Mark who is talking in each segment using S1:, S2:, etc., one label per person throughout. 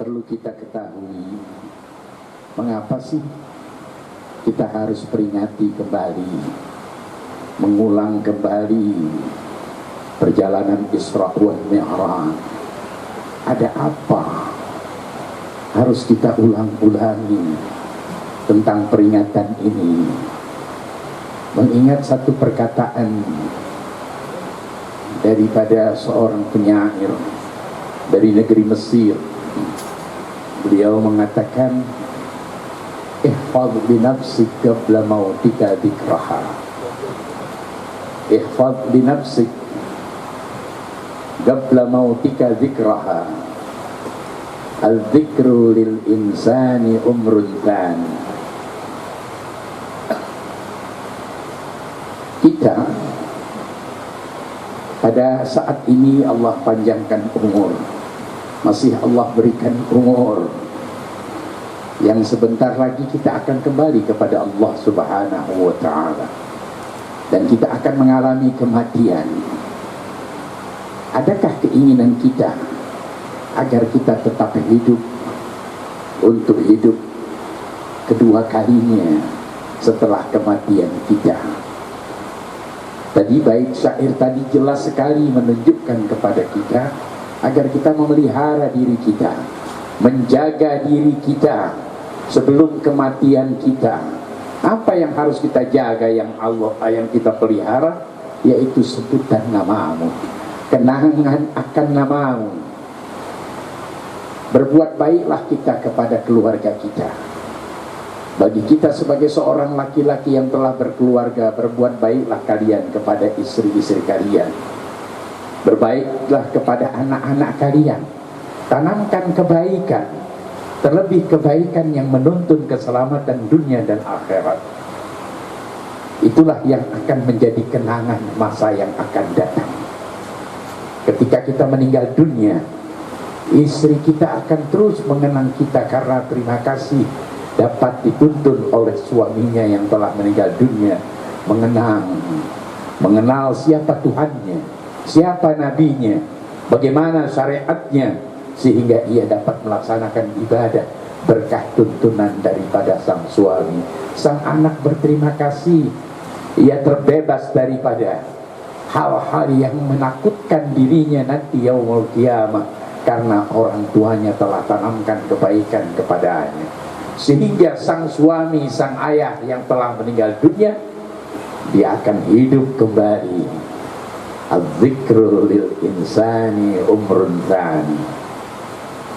S1: perlu kita ketahui, mengapa sih kita harus peringati kembali, mengulang kembali perjalanan Isra wal Mi'raj? Ada apa harus kita ulang-ulangi tentang peringatan ini? Mengingat satu perkataan daripada seorang penyair dari negeri Mesir. Beliau mengatakan, ihfaz bi nafsik qabla mautika dzikraha. Ihfaz bi nafsik qabla mautika dzikraha. Al-dzikru lil insani umrun tan. Kita pada saat ini Allah panjangkan umur, masih Allah berikan umur, yang sebentar lagi kita akan kembali kepada Allah Subhanahu wa ta'ala, dan kita akan mengalami kematian. Adakah keinginan kita agar kita tetap hidup untuk hidup kedua kalinya setelah kematian kita? Tadi bait syair tadi jelas sekali menunjukkan kepada kita agar kita memelihara diri kita, menjaga diri kita sebelum kematian kita. Apa yang harus kita jaga, yang kita pelihara, yaitu sebutan namamu, kenangan akan namamu. Berbuat baiklah kita kepada keluarga kita. Bagi kita sebagai seorang laki-laki yang telah berkeluarga, berbuat baiklah kalian kepada istri-istri kalian. Berbaiklah kepada anak-anak kalian. Tanamkan kebaikan, terlebih kebaikan yang menuntun keselamatan dunia dan akhirat. Itulah yang akan menjadi kenangan masa yang akan datang. Ketika kita meninggal dunia, istri kita akan terus mengenang kita karena terima kasih dapat dituntun oleh suaminya yang telah meninggal dunia, mengenal siapa Tuhannya, siapa nabinya, bagaimana syariatnya, sehingga ia dapat melaksanakan ibadah berkah tuntunan daripada sang suami. Sang anak berterima kasih, ia terbebas daripada hal-hal yang menakutkan dirinya nanti yaumul qiyamah, karena orang tuanya telah tanamkan kebaikan kepadanya. Sehingga sang suami, sang ayah yang telah meninggal dunia, dia akan hidup kembali. Al-dzikru lil insani umrun tsani.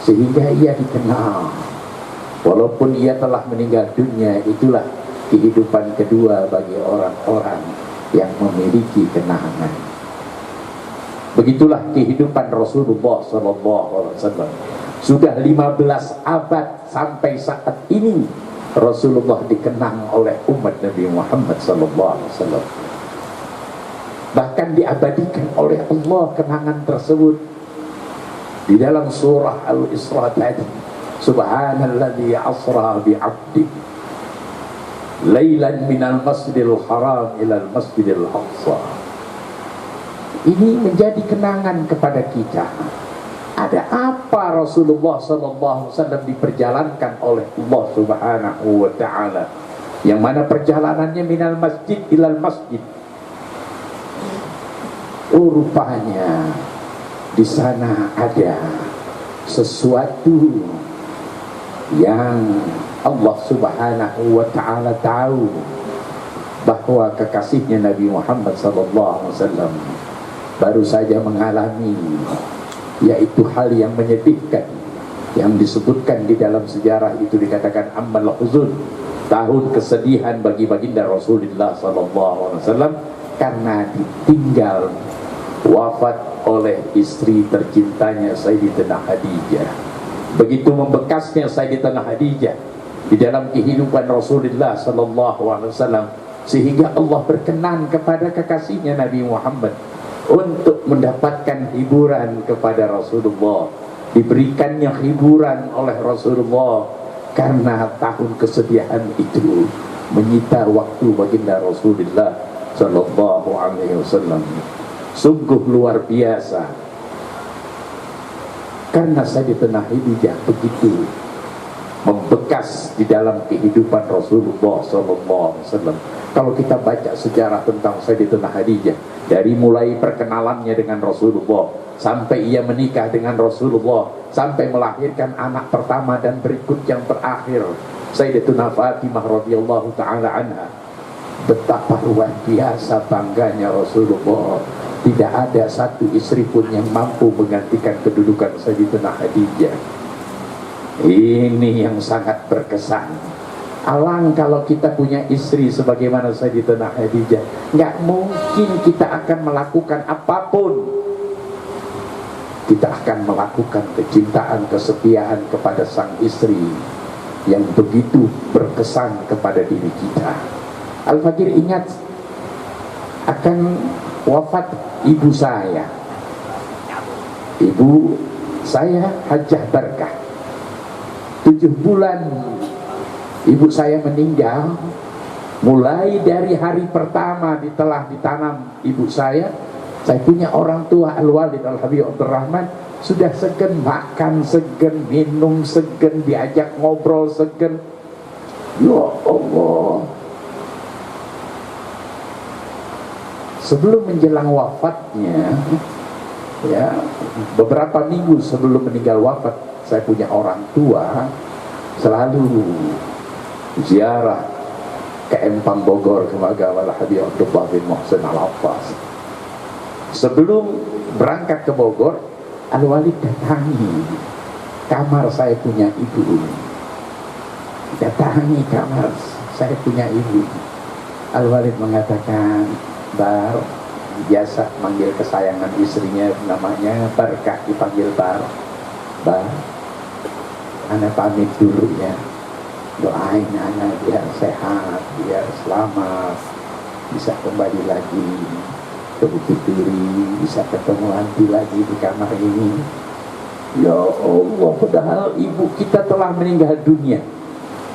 S1: Sehingga ia dikenal, walaupun ia telah meninggal dunia. Itulah kehidupan kedua bagi orang-orang yang memiliki kenangan. Begitulah kehidupan Rasulullah SAW. Sudah 15 abad sampai saat ini Rasulullah dikenang oleh umat Nabi Muhammad SAW. Bahkan diabadikan oleh Allah kenangan tersebut di dalam surah Al-Isra tadi. Subhanalladzi asra bi'abdi lailan minal masjidil haram ilal masjidil aqsa. Ini menjadi kenangan kepada kita. Ada apa Rasulullah SAW diperjalankan oleh Allah Subhanahu wa ta'ala, yang mana perjalanannya minal masjid ilal masjid. Rupanya di sana ada sesuatu yang Allah Subhanahu wa ta'ala tahu, bahwa kekasihnya Nabi Muhammad SAW baru saja mengalami, yaitu hal yang menyedihkan, yang disebutkan di dalam sejarah itu dikatakan ammal huzun, tahun kesedihan bagi baginda Rasulullah SAW, karena ditinggal wafat oleh istri tercintanya Sayyidatina Khadijah. Begitu membekasnya Sayyidatina Khadijah di dalam kehidupan Rasulullah SAW, sehingga Allah berkenan kepada kekasihnya Nabi Muhammad untuk mendapatkan hiburan kepada Rasulullah. Diberikannya hiburan oleh Rasulullah karena tahun kesedihan itu menyita waktu baginda Rasulullah Sallallahu Alaihi Wasallam. Sungguh luar biasa Karena Sayyidatuna Khadijah begitu membekas di dalam kehidupan Rasulullah SAW. Kalau kita baca sejarah tentang Sayyidatuna Khadijah, dari mulai perkenalannya dengan Rasulullah sampai ia menikah dengan Rasulullah, sampai melahirkan anak pertama dan berikut yang terakhir Sayyidatuna Fatimah radhiyallahu taala anha, betapa luar biasa bangganya Rasulullah. Tidak ada satu istri pun yang mampu menggantikan kedudukan Sayyidatuna Khadijah. Ini yang sangat berkesan. Alang kalau kita punya istri sebagaimana Sayyidatuna Khadijah, nggak mungkin kita akan melakukan apapun. Kita akan melakukan kecintaan, kesetiaan kepada sang istri yang begitu berkesan kepada diri kita. Al-Fakir ingat akan wafat ibu saya. Ibu saya Hajjah Barkah. 7 bulan ibu saya meninggal. Mulai dari hari pertama telah ditanam ibu saya punya orang tua Al-Walid Al-Habib Abdul Rahman, sudah segen makan, segen minum, segen diajak ngobrol, segen. Ya Allah, sebelum menjelang wafatnya, ya, beberapa minggu sebelum meninggal wafat, saya punya orang tua selalu ziarah ke Empang Bogor ke Makam Al-Habib Abdullah bin Muhsin Al-Affas. Sebelum berangkat ke Bogor, Al-Walid datangi kamar saya punya ibu. Datangi kamar saya punya ibu. Al-Walid mengatakan, Bar, biasa manggil kesayangan istrinya namanya Barkah, dipanggil Bar. Bar, anak pamit dulu ya, doain anak biar sehat, biar selamat, bisa kembali lagi ke Bukit Duri, bisa ketemu nanti lagi di kamar ini. Ya Allah, padahal ibu kita telah meninggal dunia.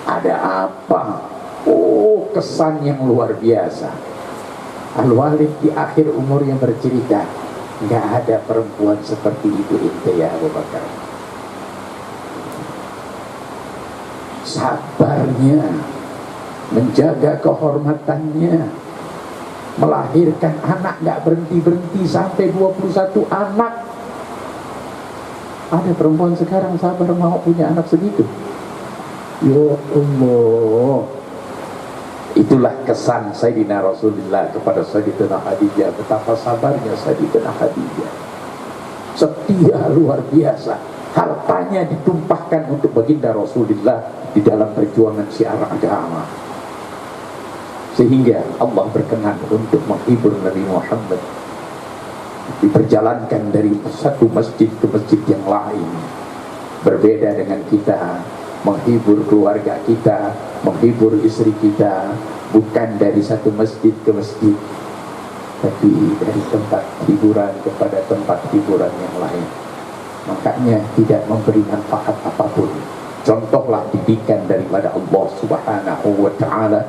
S1: Ada apa? Oh, kesan yang luar biasa. Al-Walid di akhir umurnya bercerita, nggak ada perempuan seperti ibu ente ya Abu Bakar. Sabarnya, menjaga kehormatannya, melahirkan anak nggak berhenti-berhenti sampai 21 anak. Ada perempuan sekarang sabar mau punya anak segitu? Ya Allah. Itulah kesan Sayyidina Rasulullah kepada Sayyidatuna Khadijah. Betapa sabarnya Sayyidatuna Khadijah. Setia luar biasa. Hartanya ditumpahkan untuk baginda Rasulullah di dalam perjuangan syiar agama. Sehingga Allah berkenan untuk menghibur Nabi Muhammad, diperjalankan dari satu masjid ke masjid yang lain. Berbeda dengan kita, menghibur keluarga kita, menghibur istri kita, bukan dari satu masjid ke masjid, tapi dari tempat hiburan kepada tempat hiburan yang lain. Makanya tidak memberi manfaat apapun. Contohlah didikan daripada Allah Subhanahu wa ta'ala,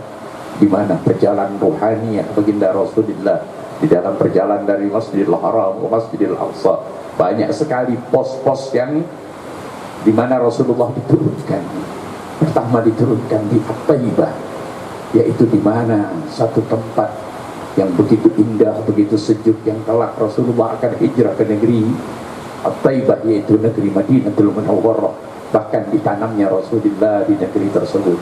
S1: di mana perjalanan ruhaniyah baginda Rasulullah di dalam perjalanan dari Masjidil Haram ke Masjidil Aqsa, banyak sekali pos-pos yang di mana Rasulullah diturunkan. Pertama diturunkan di At-Taibah, yaitu di mana satu tempat yang begitu indah, begitu sejuk, yang kelak Rasulullah akan hijrah ke negeri At-Taibah, yaitu negeri Madinatul Munawwarah. Bahkan ditanamnya Rasulullah di negeri tersebut.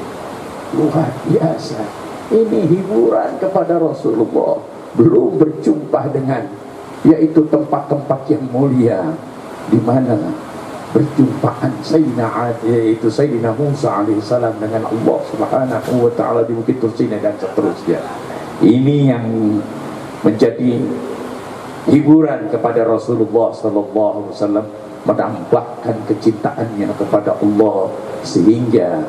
S1: Luar biasa. Ini hiburan kepada Rasulullah. Belum berjumpa dengan, yaitu tempat-tempat yang mulia, di mana perjumpaan Sayyidina yaitu Sayyidina Musa alaihissalam dengan Allah Subhanahu wa ta'ala di Bukit Tursina dan seterusnya. Ini yang menjadi hiburan kepada Rasulullah sallallahu alaihi wasallam, menampakkan kecintaannya kepada Allah. Sehingga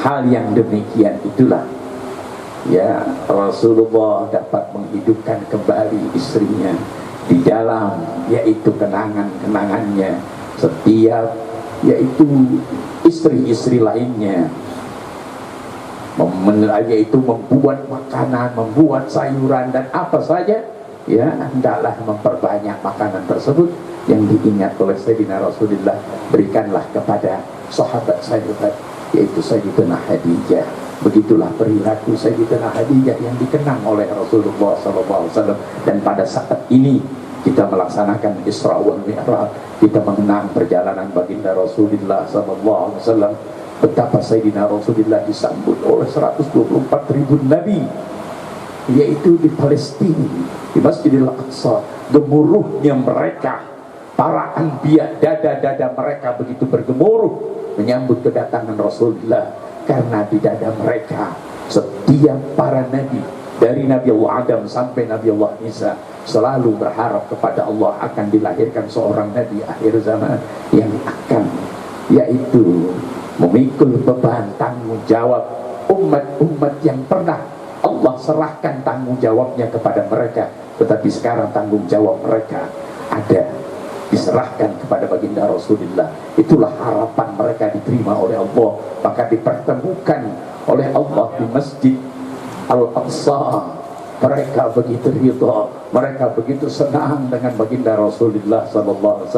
S1: hal yang demikian itulah, ya, Rasulullah dapat menghidupkan kembali istrinya di dalam, yaitu kenangan-kenangannya setiap, yaitu istri-istri lainnya, yaitu membuat makanan, membuat sayuran dan apa saja, ya, hendaklah memperbanyak makanan tersebut yang diingat oleh Sayyidina Rasulullah, berikanlah kepada sahabat sayyidat, yaitu Sayyidatuna Khadijah. Begitulah perilaku Sayyidatuna Khadijah yang dikenang oleh Rasulullah SAW. Dan pada saat ini kita melaksanakan Isra wal Mi'raj, kita mengenang perjalanan baginda Rasulullah SAW. Betapa Sayyidina Rasulullah disambut oleh 124.000 Nabi, yaitu di Palestina, di Masjidil Aqsa. Gemuruhnya mereka, para anbiya, dada-dada mereka begitu bergemuruh menyambut kedatangan Rasulullah, karena di dada mereka setiap para nabi, dari Nabi Allah Adam sampai Nabi Allah Isa, selalu berharap kepada Allah akan dilahirkan seorang nabi akhir zaman yang akan, yaitu memikul beban tanggung jawab umat-umat yang pernah Allah serahkan tanggung jawabnya kepada mereka, tetapi sekarang tanggung jawab mereka ada diserahkan kepada baginda Rasulullah. Itulah harapan mereka diterima oleh Allah, maka dipertemukan oleh Allah di Masjid Al-Aqsa. Mereka begitu ridha, mereka begitu senang dengan baginda Rasulullah SAW,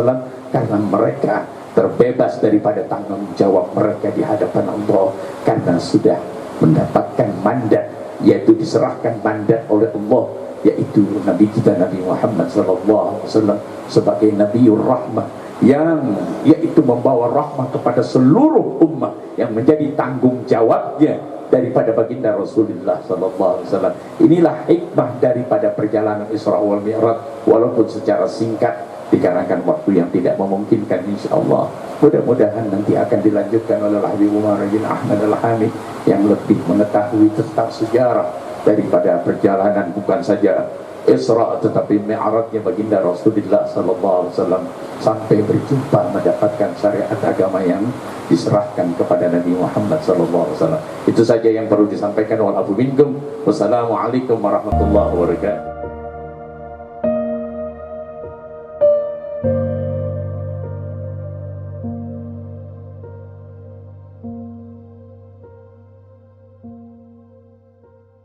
S1: karena mereka terbebas daripada tanggung jawab mereka di hadapan Allah, karena sudah mendapatkan mandat, yaitu diserahkan mandat oleh Allah, yaitu Nabi kita Nabi Muhammad SAW sebagai Nabiur Rahmah, yang yaitu membawa rahmah kepada seluruh ummah, yang menjadi tanggung jawabnya daripada baginda Rasulullah SAW. Inilah hikmah daripada perjalanan Isra wal Mi'raj, walaupun secara singkat dikarenakan waktu yang tidak memungkinkan. Insyaallah mudah-mudahan nanti akan dilanjutkan oleh Habib Umar bin Ahmad Al-Hamid yang lebih mengetahui tentang sejarah daripada perjalanan bukan saja Isra tetapi Mi'rajnya baginda Rasulullah SAW, sampai berjumpa mendapatkan syariat agama yang diserahkan kepada Nabi Muhammad SAW. Itu saja yang perlu disampaikan. Wal afu minkum. Wassalamualaikum warahmatullahi wabarakatuh.